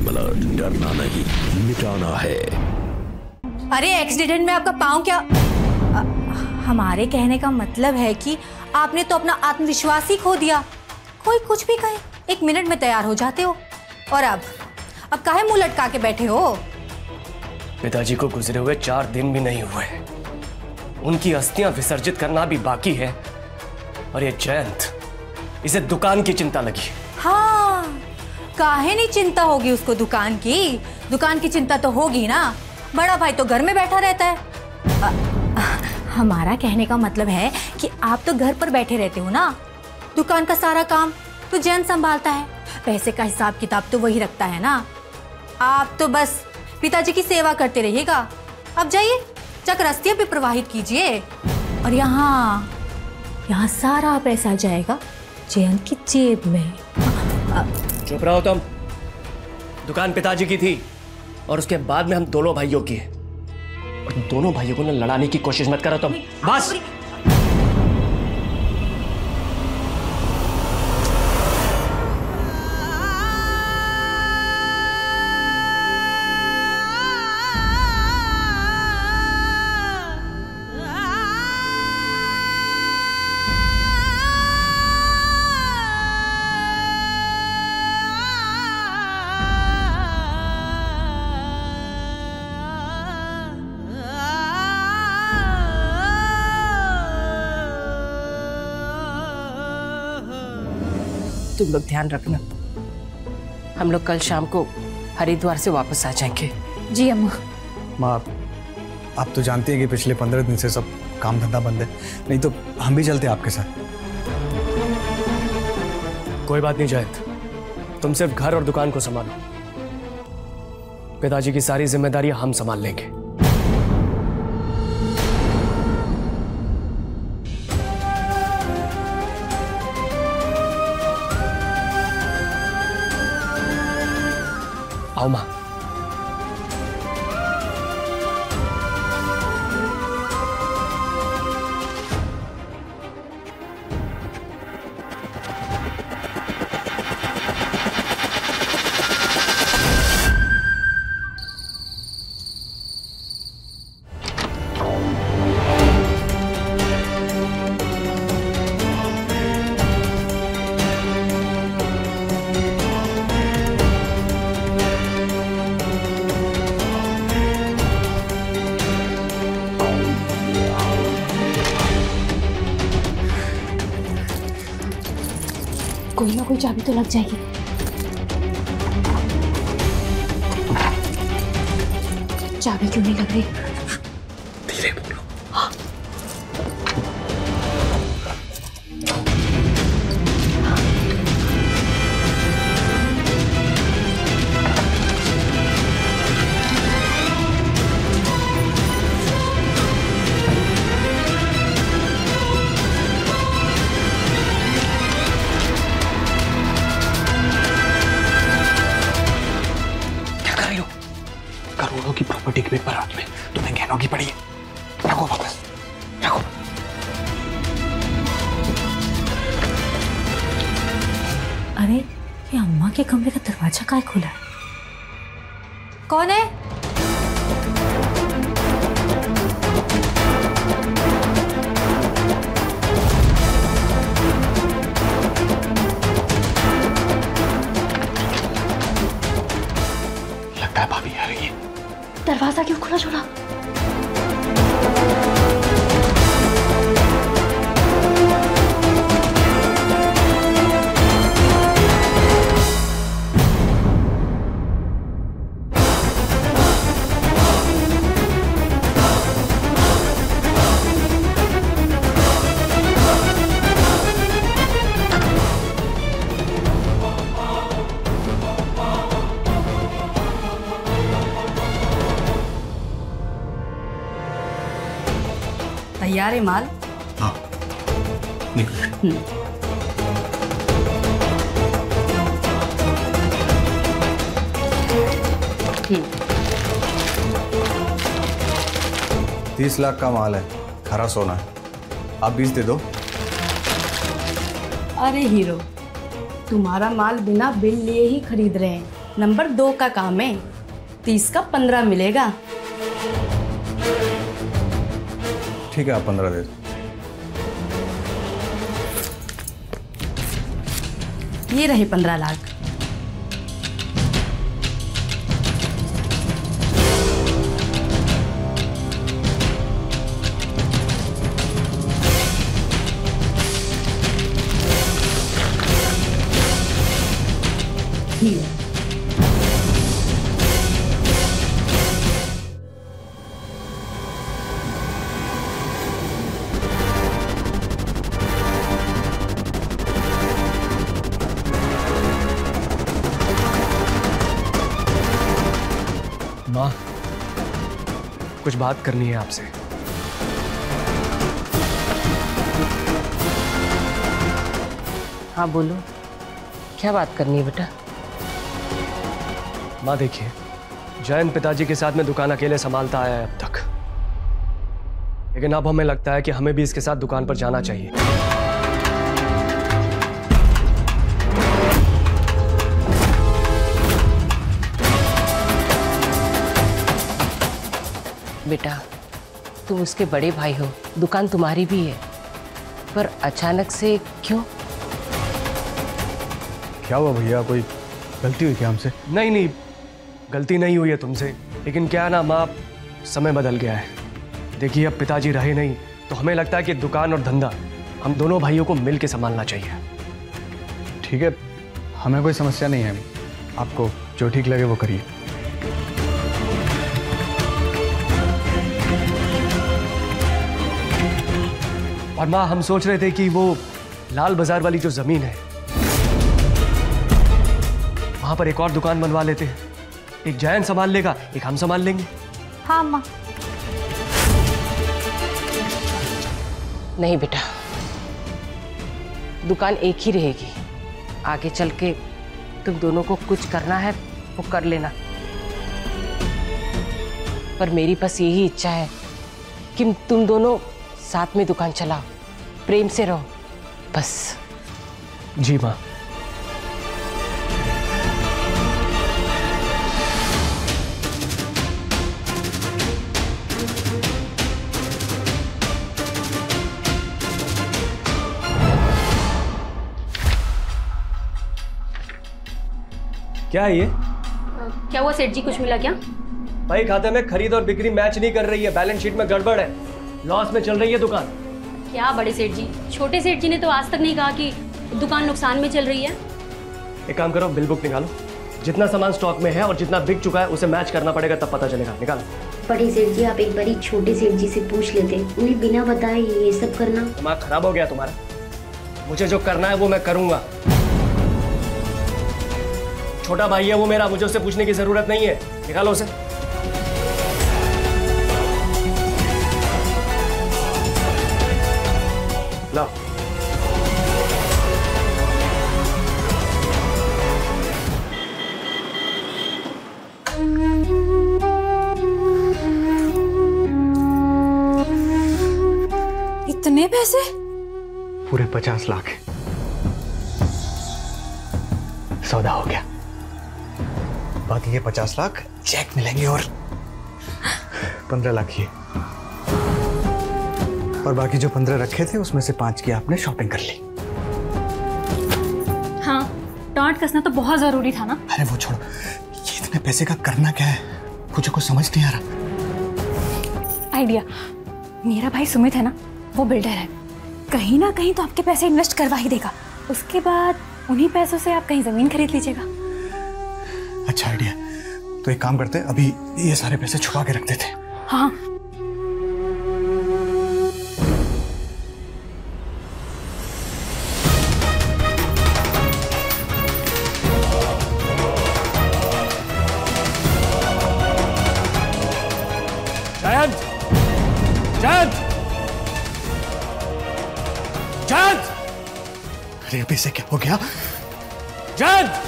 Crime alert, डरना नहीं, मिटाना है। अरे एक्सीडेंट में आपका पाँव क्या? हमारे कहने का मतलब है कि आपने तो अपना आत्मविश्वास ही खो दिया। कोई कुछ भी कहे, 1 मिनट में तैयार हो जाते हो। और अब काहे मुंह लटका के बैठे हो? पिताजी को गुजरे हुए 4 दिन भी नहीं हुए, उनकी अस्थियां विसर्जित करना भी बाकी है। और ये जयंत, इसे दुकान की चिंता लगी। हाँ, काहे नहीं चिंता होगी उसको दुकान की? दुकान की चिंता तो होगी ना, बड़ा भाई तो घर में बैठा रहता है। हमारा कहने का मतलब है कि आप तो घर पर बैठे रहते हो ना, दुकान का सारा काम तो जयंत संभालता है, पैसे का हिसाब किताब तो वही रखता है ना। आप तो बस पिताजी की सेवा करते रहिएगा। अब जाइए, जाकर अस्थियां भी प्रवाहित कीजिए। और यहाँ सारा पैसा जाएगा जयंत की जेब में। चुप रहो तुम। दुकान पिताजी की थी और उसके बाद में हम दोनों भाइयों की है। और दोनों भाइयों को ना लड़ाने की कोशिश मत करो तुम, बस। तुम लोग ध्यान रखना, हम लोग कल शाम को हरिद्वार से वापस आ जाएंगे। जी अम्मा। माँ, आप तो जानती हैं कि पिछले 15 दिन से सब काम धंधा बंद है, नहीं तो हम भी चलते आपके साथ। कोई बात नहीं जयंत, तुम सिर्फ घर और दुकान को संभालो, पिताजी की सारी जिम्मेदारी हम संभाल लेंगे। आओ मां। कोई ना कोई चाबी तो लग जाएगी। चाबी क्यों नहीं लग रही? धीरे बोलो। हाँ। करोड़ों की प्रॉपर्टी के पेपर हाथ में, तुम्हें गहनों की पड़ी है, रखो वापस, रखो। अरे ये अम्मा के कमरे का दरवाजा काहे खुला है? कौन है? लगता है भाभी आ रही है। दरवाजा क्यों खुला छोड़ा? तैयार है माल? हाँ, निकल। 30 लाख का माल है, खरा सोना है, आप 20 दे दो। अरे हीरो, तुम्हारा माल बिना बिल लिए ही खरीद रहे हैं, नंबर 2 का काम है, 30 का 15 मिलेगा। ठीक है, आप 15 दे दो। ये रहे 15 लाख। माँ, कुछ बात करनी है आपसे। हाँ बोलो, क्या बात करनी है बेटा? माँ देखिए, जयंत पिताजी के साथ में दुकान अकेले संभालता आया है अब तक, लेकिन अब हमें लगता है कि हमें भी इसके साथ दुकान पर जाना चाहिए। बेटा, तुम उसके बड़े भाई हो, दुकान तुम्हारी भी है, पर अचानक से क्यों? क्या हुआ भैया, कोई गलती हुई क्या हमसे? नहीं नहीं, गलती नहीं हुई है तुमसे, लेकिन क्या है ना माँ, समय बदल गया है। देखिए अब पिताजी रहे नहीं, तो हमें लगता है कि दुकान और धंधा हम दोनों भाइयों को मिल के संभालना चाहिए। ठीक है, हमें कोई समस्या नहीं है, आपको जो ठीक लगे वो करिए। और माँ, हम सोच रहे थे कि वो लाल बाजार वाली जो जमीन है, वहां पर एक और दुकान बनवा लेते हैं। एक जयंत संभाल लेगा, एक हम संभाल लेंगे। हाँ माँ। नहीं बेटा, दुकान एक ही रहेगी। आगे चल के तुम दोनों को कुछ करना है वो कर लेना, पर मेरी बस यही इच्छा है कि तुम दोनों साथ में दुकान चलाओ, प्रेम से रहो, बस। जी माँ। क्या है ये? क्या हुआ सेठ जी, कुछ मिला क्या? भाई खाते में खरीद और बिक्री मैच नहीं कर रही है, बैलेंस शीट में गड़बड़ है, लॉस में चल रही है दुकान। क्या बड़े सेठ जी, छोटे सेठ जी ने तो आज तक नहीं कहा कि दुकान नुकसान में चल रही है। एक काम करो, बिल बुक निकालो, जितना सामान स्टॉक में है और जितना बिक चुका है उसे मैच करना पड़ेगा, तब पता चलेगा। निकालो। बड़े सेठ जी, आप एक बारी छोटे सेठ जी से पूछ लेते, उन्हें बिना बताए ये सब करना। दिमाग खराब हो गया तुम्हारा? मुझे जो करना है वो मैं करूंगा। छोटा भाई है वो मेरा, मुझे उससे पूछने की जरूरत नहीं है। निकालो उसे। लाओ। इतने पैसे? पूरे 50 लाख। सौदा हो गया। बाकी ये 50 लाख चेक मिलेंगे और 15 लाख ये, और बाकी जो 15 रखे थे उसमें से 5 की आपने शॉपिंग कर ली। हाँ, डांट कसना तो बहुत जरूरी था ना। अरे वो छोड़ो, ये इतने पैसे का करना क्या है, मुझे कुछ समझ नहीं आ रहा। आइडिया, मेरा भाई सुमित है ना, वो बिल्डर है, कहीं ना कहीं तो आपके पैसे इन्वेस्ट करवा ही देगा। उसके बाद उन्हीं पैसों से आप कहीं जमीन खरीद लीजिएगा। अच्छा आइडिया, तो एक काम करते हैं, अभी ये सारे पैसे छुपा के रख देते हैं। हाँ। जयंत! जयंत! जयंत! अरे अभी से क्या हो गया? जयंत!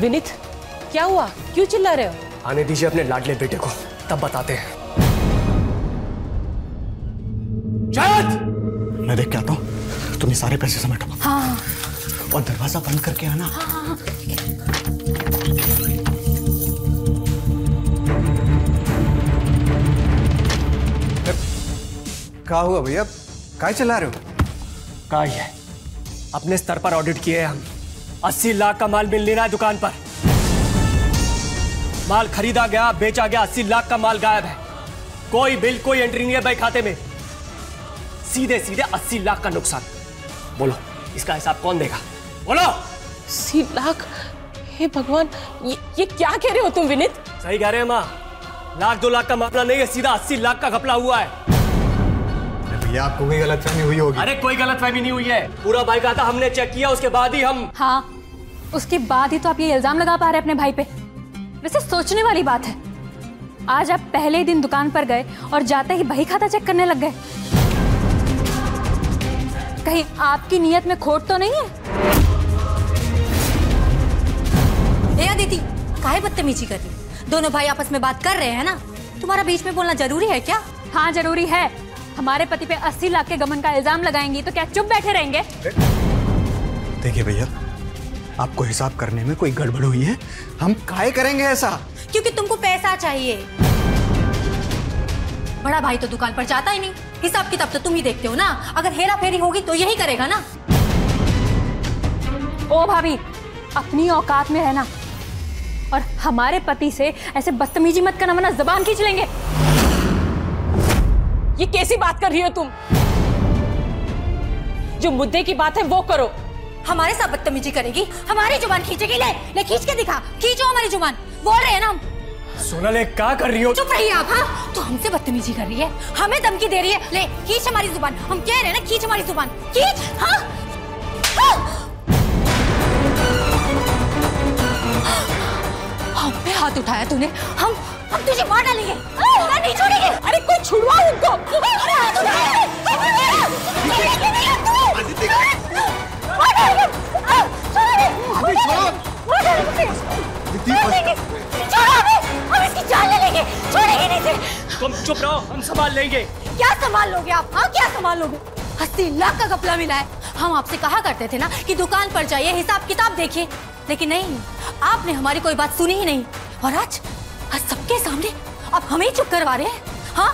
विनीत, क्या हुआ? क्यों चिल्ला रहे हो? आने दीजिए अपने लाडले बेटे को, तब बताते हैं। जयंत! मैं देख के आता हूँ, तुम ये सारे पैसे समेटो। हाँ। और दरवाजा बंद करके आना। हाँ। क्या हुआ भैया, काय चला रहे हो? कहा है अपने स्तर पर ऑडिट किए हैं हम। 80 लाख का माल मिल नहीं रहा है दुकान पर। माल खरीदा गया, बेचा गया, 80 लाख का माल गायब है। कोई बिल, कोई एंट्री नहीं है बैंक खाते में। सीधे सीधे 80 लाख का नुकसान। बोलो इसका हिसाब कौन देगा? बोलो। 80 लाख? हे भगवान, ये क्या कह रहे हो तुम विनीत? सही कह रहे हैं माँ, 1-2 लाख का मामला नहीं है, सीधा 80 लाख का घपला हुआ है। भैया आपको कोई गलतफहमी हुई होगी। अरे कोई गलतफहमी नहीं हुई है, पूरा बाइक आता हमने चेक किया, उसके बाद ही हम। हाँ, उसके बाद ही तो आप ये इल्जाम लगा पा रहे हैं अपने भाई पे। वैसे सोचने वाली बात है, आज आप पहले ही दिन दुकान पर गए और जाते ही बही खाता चेक करने लग गए। कहीं आपकी नीयत में खोट तो नहीं है? ए अदिति, काहे बदतमीजी कर रही? दोनों भाई आपस में बात कर रहे हैं ना, तुम्हारा बीच में बोलना जरूरी है क्या? हाँ जरूरी है। हमारे पति पे 80 लाख के गबन का इल्जाम लगाएंगी तो क्या चुप बैठे रहेंगे? देखिए भैया, आपको हिसाब करने में कोई गड़बड़ हुई है, हम काहे करेंगे ऐसा? क्योंकि तुमको पैसा चाहिए। बड़ा भाई तो दुकान पर जाता ही नहीं, हिसाब किताब तो तुम ही देखते हो ना। अगर हेरा फेरी होगी तो यही करेगा ना। ओ भाभी, अपनी औकात में रहना और हमारे पति से ऐसे बदतमीजी मत करना, वरना जुबान खींच लेंगे। ये कैसी बात कर रही हो तुम? जो मुद्दे की बात है वो करो। हमारे साथ बदतमीजी करेगी, हमारी जुबान खींचेगी। ले खींच के दिखा, खींचो हमारी जुबान। बोल रहे हैं ना हम। सोनाली क्या कर रही हो? चुप रहिए आप। हाँ, तो हमसे बदतमीजी कर रही है, हमें धमकी दे रही है। ले खींच हमारी जुबान, हम कह रहे हैं ना, खींच हमारी जुबान, खींच। हाँ, हम पे हाथ उठाया तूने, हम तुझे मार डालेंगे, नहीं छोड़ेंगे। अरे कोई छुड़वा उनको। अरे हाथ उठाया, हम इसकी जान ले लेंगे, छोड़ेंगे नहीं थे। तुम चुप रहो, हम संभाल लेंगे। क्या संभाल लोगे आप? हाँ क्या संभाल लोगे? 80 लाख का घपला मिला है। हम आपसे कहा करते थे ना कि दुकान पर जाइए, हिसाब किताब देखिए, लेकिन नहीं, आपने हमारी कोई बात सुनी ही नहीं। और आज सबके सामने आप हमें ही चुप करवा रहे हैं। हाँ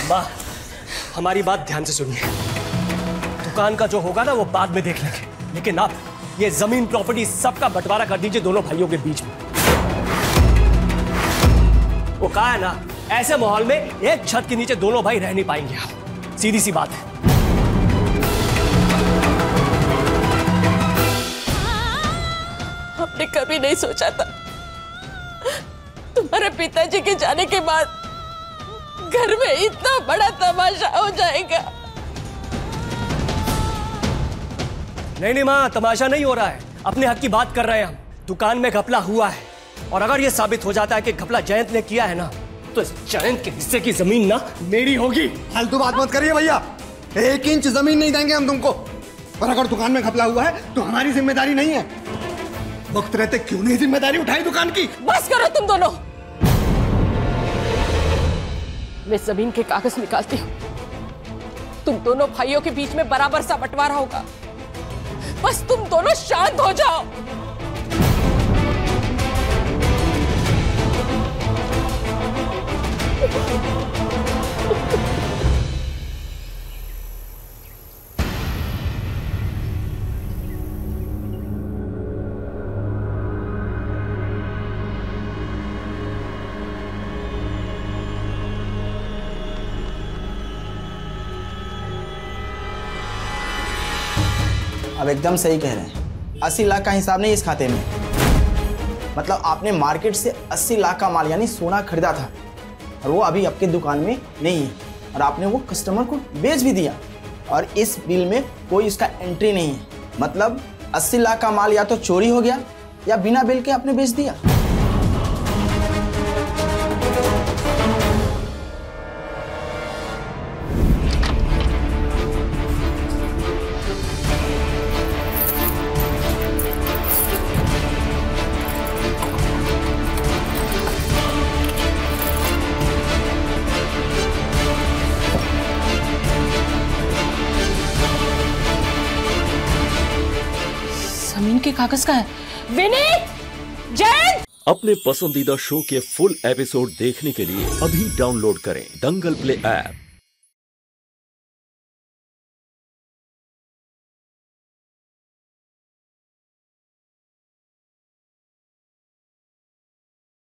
माँ, हमारी बात ध्यान से सुनिए। दुकान का जो होगा ना वो बाद में देख लेंगे, लेकिन आप ये जमीन प्रॉपर्टी सबका बंटवारा कर दीजिए दोनों भाइयों के बीच में। वो कहा है ना, ऐसे माहौल में एक छत के नीचे दोनों भाई रह नहीं पाएंगे आप। सीधी सी बात है। हमने कभी नहीं सोचा था तुम्हारे पिताजी के जाने के बाद घर में इतना बड़ा तमाशा हो जाएगा। नहीं माँ, तमाशा नहीं हो रहा है, अपने हक की बात कर रहे हैं हम। दुकान में घपला हुआ है, और अगर ये साबित हो जाता है कि घपला जयंत ने किया है ना, तो इस जयंत के हिस्से की जमीन ना मेरी होगी। फालतू बात मत करिए भैया, 1 इंच जमीन नहीं देंगे हम तुमको। और अगर दुकान में घपला हुआ है तो हमारी जिम्मेदारी नहीं है। वक्त रहते क्यों नहीं जिम्मेदारी उठाई दुकान की? बस करो तुम दोनों। मैं जमीन के कागज निकालती हूँ, तुम दोनों भाइयों के बीच में बराबर सा बंटवारा होगा। बस तुम दोनों शांत हो जाओ। अब एकदम सही कह रहे हैं, 80 लाख का हिसाब नहीं इस खाते में। मतलब आपने मार्केट से 80 लाख का माल यानी सोना खरीदा था, और वो अभी आपके दुकान में नहीं है, और आपने वो कस्टमर को बेच भी दिया, और इस बिल में कोई इसका एंट्री नहीं है। मतलब 80 लाख का माल या तो चोरी हो गया या बिना बिल के आपने बेच दिया। जमीन के कागज का है। विनीत, जयंत, अपने पसंदीदा शो के फुल एपिसोड देखने के लिए अभी डाउनलोड करें दंगल प्ले ऐप।